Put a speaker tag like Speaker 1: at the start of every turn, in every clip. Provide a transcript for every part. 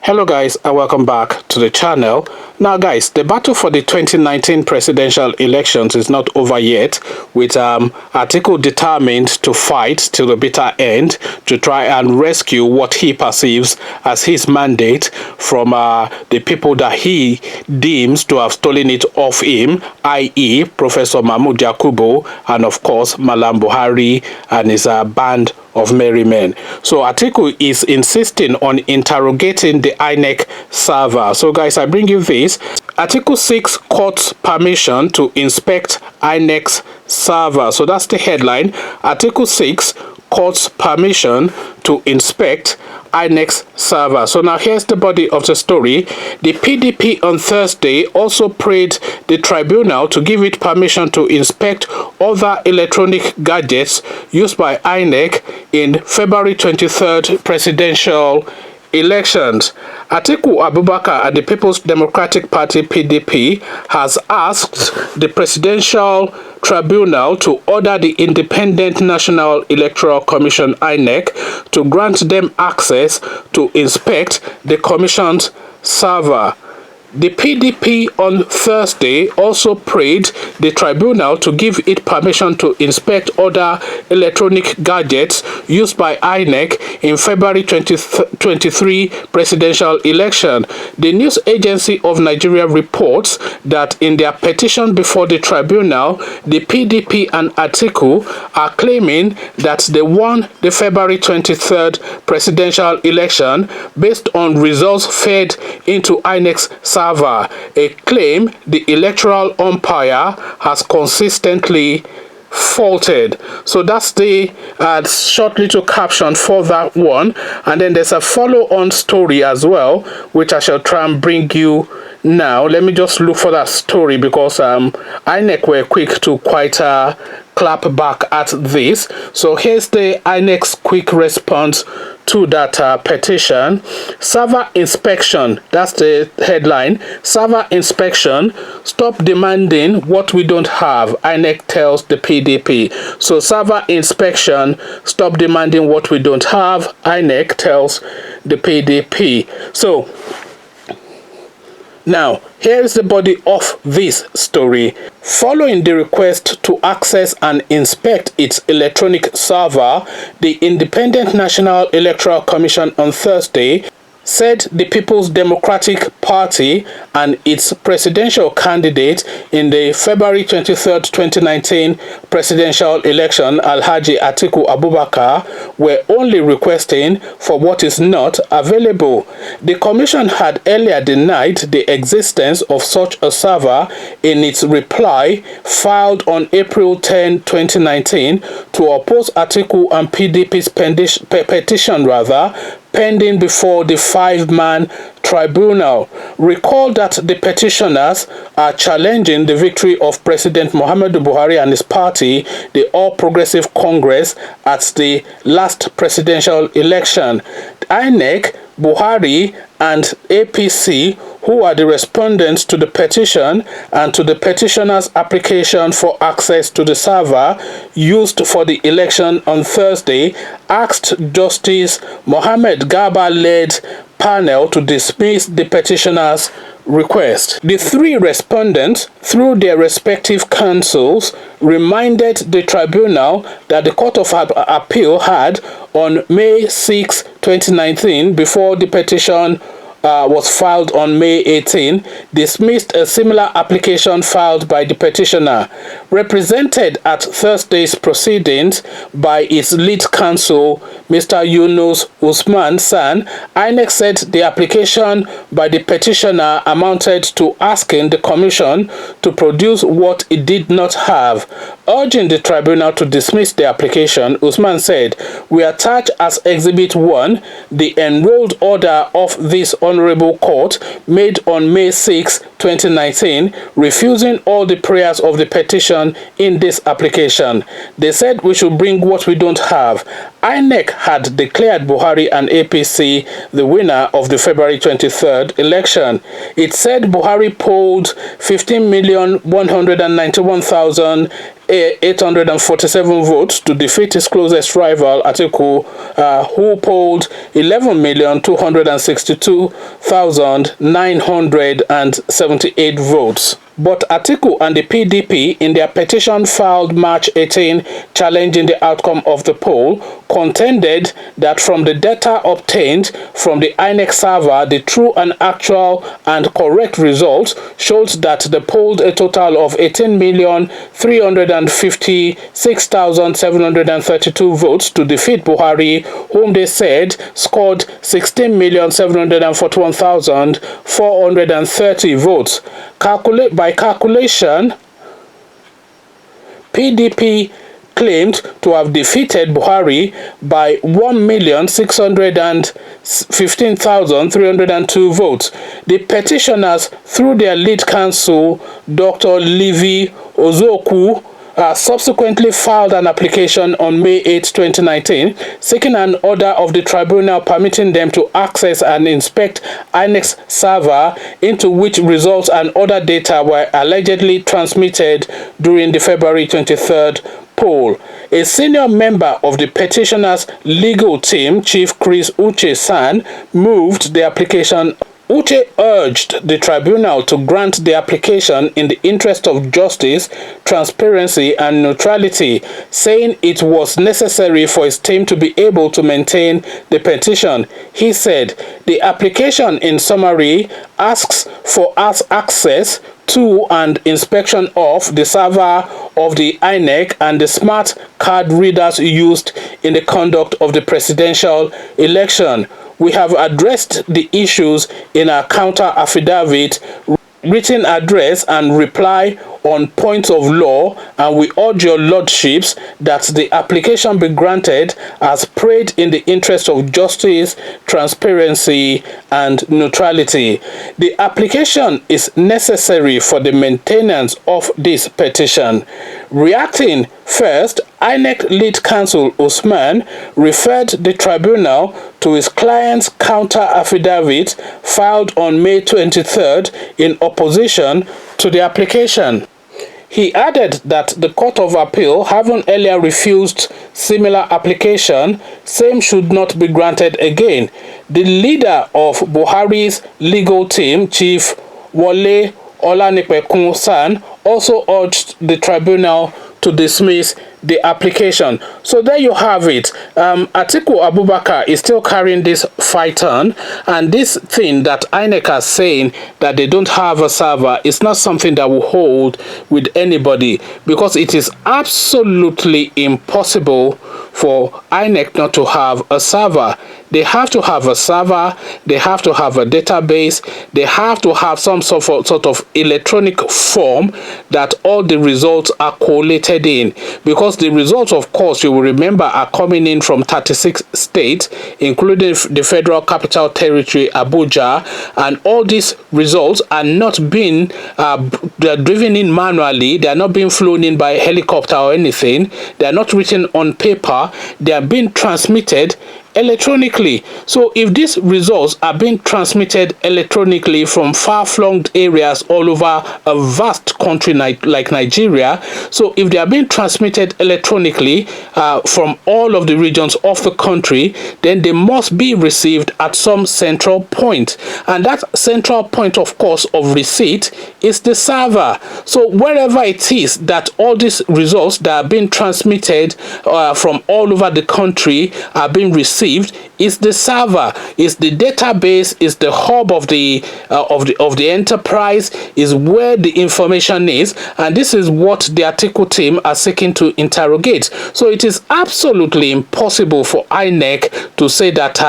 Speaker 1: Hello guys and welcome back to the channel. Now guys, the battle for the 2019 presidential elections is not over yet, with Atiku determined to fight till the bitter end to try and rescue what he perceives as his mandate from the people that he deems to have stolen it off him, i.e. Professor Mahmoud Yakubu and of course Malam Buhari and his band of merry men. So Atiku is insisting on interrogating the INEC server. So guys, I bring you this. Atiku seeks court's permission to inspect INEC's server. So that's the headline. Atiku seeks court's permission to inspect INEC's server. So now here's the body of the story. The PDP on Thursday also prayed the tribunal to give it permission to inspect other electronic gadgets used by INEC in February 23rd presidential elections. Atiku Abubakar and the People's Democratic Party PDP has asked the Presidential Tribunal to order the Independent National Electoral Commission INEC to grant them access to inspect the commission's server. The PDP on Thursday also prayed the tribunal to give it permission to inspect other electronic gadgets used by INEC in February 2023 presidential election. The news agency of Nigeria reports that in their petition before the tribunal, the PDP and Atiku are claiming that they won the February 23rd presidential election based on results fed into INEC's server. A claim the electoral umpire has consistently faulted. So that's the short little caption for that one, and then there's a follow-on story as well, which I shall try and bring you now. Let me just look for that story because INEC were quick to quite clap back at this. So here's the INEC's quick response to that petition. Server inspection, that's the headline. Server inspection, stop demanding what we don't have, INEC tells the PDP. So server inspection, stop demanding what we don't have, INEC tells the PDP. So now, here is the body of this story. Following the request to access and inspect its electronic server, the Independent National Electoral Commission on Thursday said the People's Democratic Party and its presidential candidate in the February 23rd, 2019 presidential election, Alhaji Atiku Abubakar, were only requesting for what is not available. The commission had earlier denied the existence of such a server in its reply filed on April 10, 2019 to oppose Atiku and PDP's petition pending before the five-man tribunal. Recall that the petitioners are challenging the victory of President Muhammadu Buhari and his party, the All Progressive Congress, at the last presidential election. INEC, Buhari, and APC, who are the respondents to the petition and to the petitioner's application for access to the server used for the election on Thursday, asked Justice Mohammed Garba-led panel to dismiss the petitioner's request. The three respondents, through their respective counsels, reminded the tribunal that the Court of Appeal had, on May 6, 2019, before the petition was filed on May 18, dismissed a similar application filed by the petitioner. Represented at Thursday's proceedings by its lead counsel, Mr. Yunus Usman San, INEC said the application by the petitioner amounted to asking the commission to produce what it did not have. Urging the tribunal to dismiss the application, Usman said, "We attach as Exhibit 1 the enrolled order of this Honorable Court made on May 6, 2019, refusing all the prayers of the petition in this application. They said we should bring what we don't have. INEC had declared Buhari and APC the winner of the February 23rd election. It said Buhari polled 15,191,847 votes to defeat his closest rival, Atiku, who polled 11,262,978 votes. But Atiku and the PDP, in their petition filed March 18 challenging the outcome of the poll, contended that from the data obtained from the INEC server, the true and actual and correct results showed that they polled a total of 18,356,732 votes to defeat Buhari, whom they said scored 16,741,430 votes. By calculation, PDP claimed to have defeated Buhari by 1,615,302 votes. The petitioners, through their lead counsel, Dr. Levi Ozoku, subsequently filed an application on May 8, 2019, seeking an order of the tribunal permitting them to access and inspect INEC's server, into which results and other data were allegedly transmitted during the February 23rd poll. A senior member of the petitioner's legal team, Chief Chris Uche-san, moved the application. Uche urged the tribunal to grant the application in the interest of justice, transparency, and neutrality, saying it was necessary for his team to be able to maintain the petition. He said, "The application, in summary, asks for us access to and inspection of the server of the INEC and the smart card readers used in the conduct of the presidential election. We have addressed the issues in our counter affidavit, written address, and reply on points of law, and we urge your lordships that the application be granted as prayed in the interest of justice, transparency, and neutrality. The application is necessary for the maintenance of this petition." Reacting, first, INEC lead counsel Usman referred the tribunal to his client's counter affidavit filed on May 23rd in opposition to the application. He added that the Court of Appeal, having earlier refused similar application, same should not be granted again. The leader of Buhari's legal team, Chief Wole Olanipekun-san, also urged the tribunal to dismiss the application. So there you have it. Atiku Abubakar is still carrying this fight on, and this thing that INEC are saying that they don't have a server is not something that will hold with anybody, because it is absolutely impossible for INEC not to have a server. They have to have a server, they have to have a database, they have to have some sort of electronic form that all the results are collated in, because the results, of course, you will remember, are coming in from 36 states, including the Federal Capital Territory, Abuja, and all these results are not being they are driven in manually, they are not being flown in by helicopter or anything, they are not written on paper, they are being transmitted electronically. So if these results are being transmitted electronically from far-flung areas all over a vast country like Nigeria, so if they are being transmitted electronically from all of the regions of the country, then they must be received at some central point, and that central point, of course, of receipt is the server. So wherever it is that all these results that are being transmitted from all over the country are being received, is the server, is the database, is the hub of the enterprise, is where the information is, and this is what the Atiku team are seeking to interrogate. So it is absolutely impossible for INEC to say that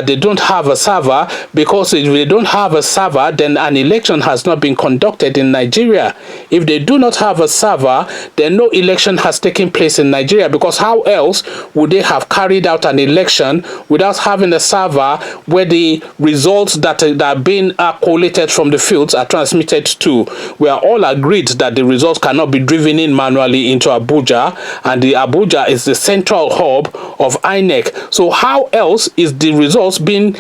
Speaker 1: they don't have a server, because if they don't have a server, then an election has not been conducted in Nigeria. If they do not have a server, then no election has taken place in Nigeria, because how else would they have carried out an election election without having a server where the results that are being collated from the fields are transmitted to. We are all agreed that the results cannot be driven in manually into Abuja, and the Abuja is the central hub of INEC. So how else is the results being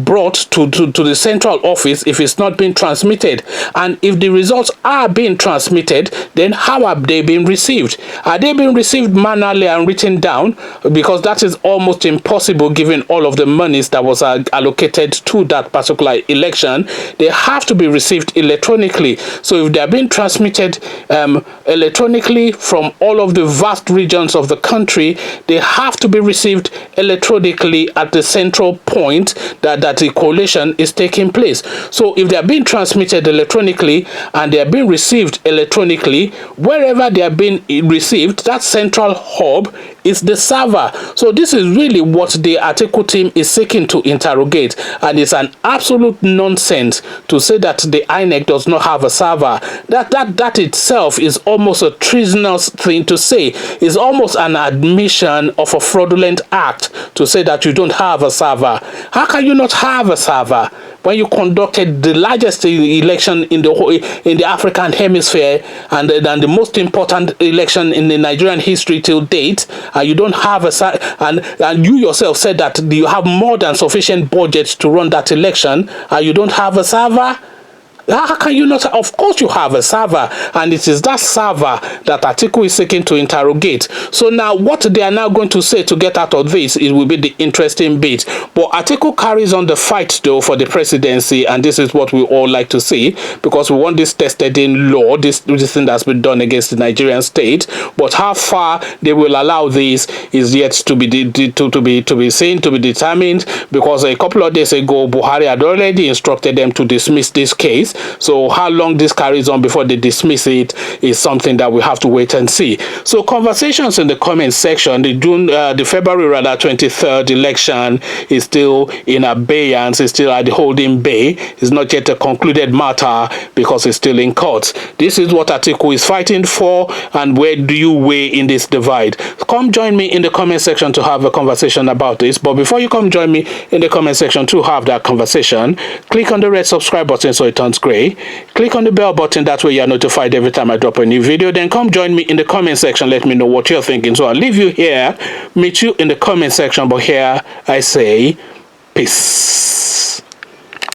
Speaker 1: brought to the central office if it's not being transmitted? And if the results are being transmitted, then how have they been received? Are they being received manually and written down? Because that is almost impossible given all of the monies that was allocated to that particular election. They have to be received electronically. So if they are being transmitted electronically from all of the vast regions of the country, they have to be received electronically at the central point that the collation is taking place. So if they are being transmitted electronically and they are being received electronically, wherever they are being received, that central hub is the server. So this is really what the Atiku team is seeking to interrogate, and it's an absolute nonsense to say that the INEC does not have a server. That itself is almost a treasonous thing to say. It's almost an admission of a fraudulent act to say that you don't have a server. How can you not have a server when you conducted the largest election in the African hemisphere and the most important election in the Nigerian history till date? You don't have and you yourself said that you have more than sufficient budget to run that election, and you don't have a server? How can you not? Of course you have a server, and it is that server that Atiku is seeking to interrogate. So now what they are now going to say to get out of this, it will be the interesting bit. But Atiku carries on the fight though for the presidency, and this is what we all like to see, because we want this tested in law, this thing that's been done against the Nigerian state. But how far they will allow this is yet to be seen, to be determined, because a couple of days ago Buhari had already instructed them to dismiss this case. So how long this carries on before they dismiss it is something that we have to wait and see. So conversations in the comment section. The February 23rd election is still in abeyance. It's still at the holding bay. It's not yet a concluded matter because it's still in court. This is what Atiku is fighting for, and where do you weigh in this divide? Come join me in the comment section to have a conversation about this. But before you come join me in the comment section to have that conversation, click on the red subscribe button so it turns gray. Click on the bell button, that way you are notified every time I drop a new video. Then come join me in the comment section, let me know what you're thinking. So I'll leave you here, meet you in the comment section, but here I say peace.